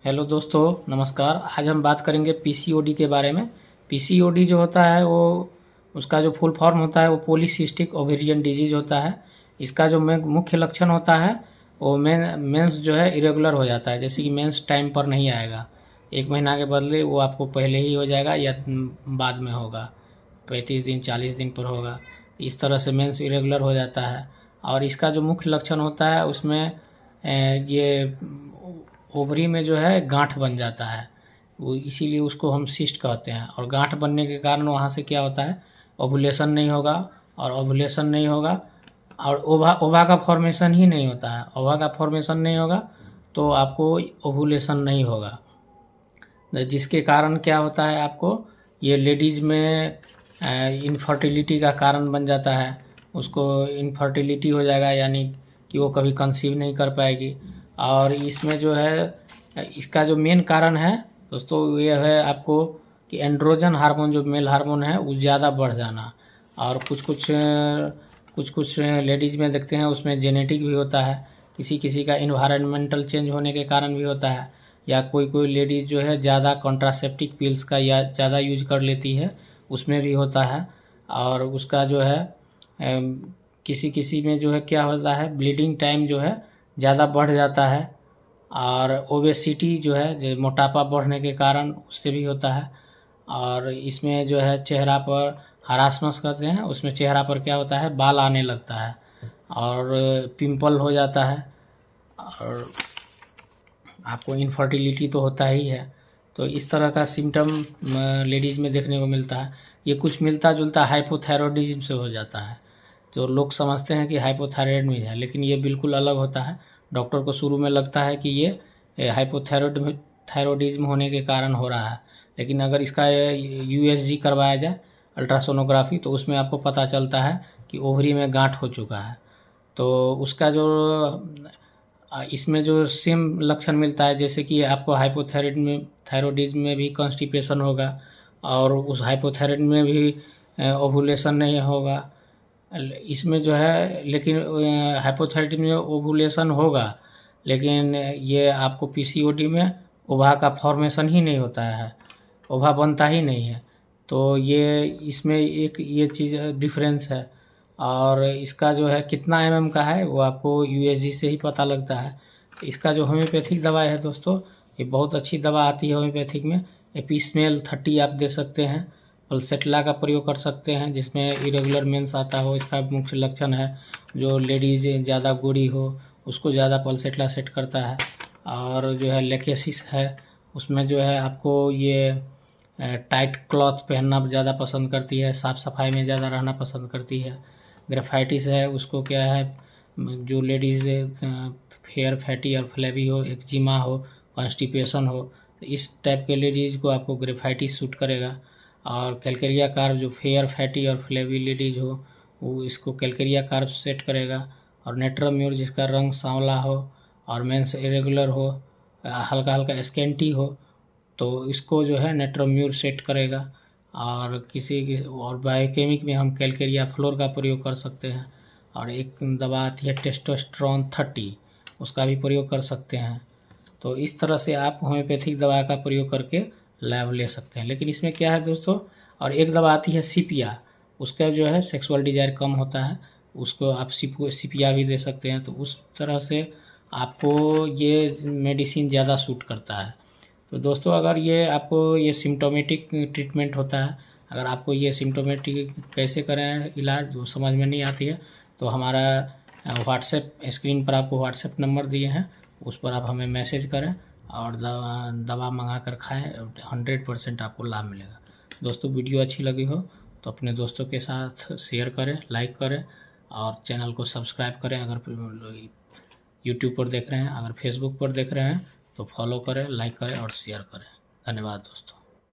Hello दोस्तों, नमस्कार। आज हम बात करेंगे पीसीओडी के बारे में। पीसीओडी जो होता है वो उसका जो फुल फॉर्म होता है वो पॉलीसिस्टिक ओवेरियन डिजीज होता है। इसका जो मुख्य लक्षण होता है वो मेंस जो है इरेगुलर हो जाता है। जैसे कि मेंस टाइम पर नहीं आएगा, 1 महीना के बदले वो आपको पहले ही हो जाएगा या बाद में होगा, 35 दिन 40 दिन पर होगा। इस तरह से मेंस इरेगुलर हो जाता है। और इसका जो मुख्य लक्षण होता है उसमें ये ओवरी में जो है गांठ बन जाता है, वो इसीलिए उसको हम सिस्ट कहते हैं। और गांठ बनने के कारण वहाँ से क्या होता है, ओवुलेशन नहीं होगा। और ओवुलेशन नहीं होगा और ओवा का फॉर्मेशन ही नहीं होता है। ओवा का फॉर्मेशन नहीं होगा तो आपको ओवुलेशन नहीं होगा, जिसके कारण क्या होता है, आपको ये लेडीज़ में इनफर्टिलिटी का कारण बन जाता है। उसको इनफर्टिलिटी हो जाएगा, यानी कि वो कभी कंसीव नहीं कर पाएगी। और इसमें जो है इसका जो मेन कारण है दोस्तों ये है आपको कि एंड्रोजन हार्मोन, जो मेल हार्मोन है, वो ज़्यादा बढ़ जाना। और कुछ लेडीज़ में देखते हैं उसमें जेनेटिक भी होता है, किसी किसी का इन्वायरमेंटल चेंज होने के कारण भी होता है, या कोई लेडीज़ जो है ज़्यादा कॉन्ट्रासेप्टिक पिल्स का या ज़्यादा यूज कर लेती है, उसमें भी होता है। और उसका जो है किसी किसी में जो है क्या होता है, ब्लीडिंग टाइम जो है ज़्यादा बढ़ जाता है। और ओबेसिटी जो है, जो मोटापा बढ़ने के कारण उससे भी होता है। और इसमें जो है चेहरा पर हरासमेंस करते हैं, उसमें चेहरा पर क्या होता है, बाल आने लगता है और पिंपल हो जाता है। और आपको इनफर्टिलिटी तो होता ही है। तो इस तरह का सिम्टम लेडीज़ में देखने को मिलता है। ये कुछ मिलता जुलता हाइपोथायरॉयडिज्म से हो जाता है। तो लोग समझते हैं कि हाइपोथायराइड में है, लेकिन ये बिल्कुल अलग होता है। डॉक्टर को शुरू में लगता है कि ये हाइपोथायरॉयडिज्म होने के कारण हो रहा है, लेकिन अगर इसका यूएसजी करवाया जाए, अल्ट्रासोनोग्राफी, तो उसमें आपको पता चलता है कि ओवरी में गांठ हो चुका है। तो उसका जो इसमें जो सेम लक्षण मिलता है, जैसे कि आपको थायरॉयडिज्म में भी कॉन्स्टिपेशन होगा और उस हाइपोथायराइड में भी ओवुलेशन नहीं होगा। इसमें जो है, लेकिन हाइपोथायराइड में ओवुलेशन होगा, लेकिन ये आपको पीसीओडी में ओवा का फॉर्मेशन ही नहीं होता है, ओवा बनता ही नहीं है। तो ये इसमें एक ये चीज़ डिफरेंस है। और इसका जो है कितना एमएम का है वो आपको यूएसजी से ही पता लगता है। इसका जो होम्योपैथिक दवा है दोस्तों, ये बहुत अच्छी दवा आती है होम्योपैथिक में। एपिस्मेल 30 आप दे सकते हैं। पल्सेटला का प्रयोग कर सकते हैं, जिसमें इरेगुलर मेंस आता हो। इसका मुख्य लक्षण है, जो लेडीज़ ज़्यादा गोरी हो उसको ज़्यादा पल्सेटला सेट करता है। और जो है लेकेसिस है, उसमें जो है आपको ये टाइट क्लॉथ पहनना ज़्यादा पसंद करती है, साफ़ सफाई में ज़्यादा रहना पसंद करती है। ग्रेफाइटिस है, उसको क्या है, जो लेडीज़ फेयर फैटी और फ्लैबी हो, एक्जिमा हो, कॉन्स्टिपेशन हो, इस टाइप के लेडीज़ को आपको ग्रेफाइटिस सूट करेगा। और कैलकेरिया कार्ब, जो फेयर फैटी और फ्लैबी लेडीज़ हो, वो इसको कैलकेरिया कार्ब सेट करेगा। और नेट्रोम्यूर, जिसका रंग सांवला हो और मेंस इरेगुलर हो, हल्का हल्का स्केंटी हो, तो इसको जो है नेट्रोम्यूर सेट करेगा। और और बायोकेमिक में हम कैलकेरिया फ्लोर का प्रयोग कर सकते हैं। और एक दवा आती है टेस्टोस्टेरोन 30, उसका भी प्रयोग कर सकते हैं। तो इस तरह से आप होम्योपैथिक दवा का प्रयोग करके लाभ ले सकते हैं। लेकिन इसमें क्या है दोस्तों, और एक दवा आती है सीपिया, उसका जो है सेक्सुअल डिजायर कम होता है, उसको आप सीपिया भी दे सकते हैं। तो उस तरह से आपको ये मेडिसिन ज़्यादा सूट करता है। तो दोस्तों, अगर ये आपको ये सिम्टोमेटिक ट्रीटमेंट होता है, अगर आपको ये सिम्टोमेटिक कैसे करें इलाज वो समझ में नहीं आती है, तो हमारा व्हाट्सएप, स्क्रीन पर आपको व्हाट्सएप नंबर दिए हैं, उस पर आप हमें मैसेज करें और दवा मंगा कर खाएँ। 100% आपको लाभ मिलेगा। दोस्तों, वीडियो अच्छी लगी हो तो अपने दोस्तों के साथ शेयर करें, लाइक करें और चैनल को सब्सक्राइब करें। अगर यूट्यूब पर देख रहे हैं, अगर फेसबुक पर देख रहे हैं तो फॉलो करें, लाइक करें और शेयर करें। धन्यवाद दोस्तों।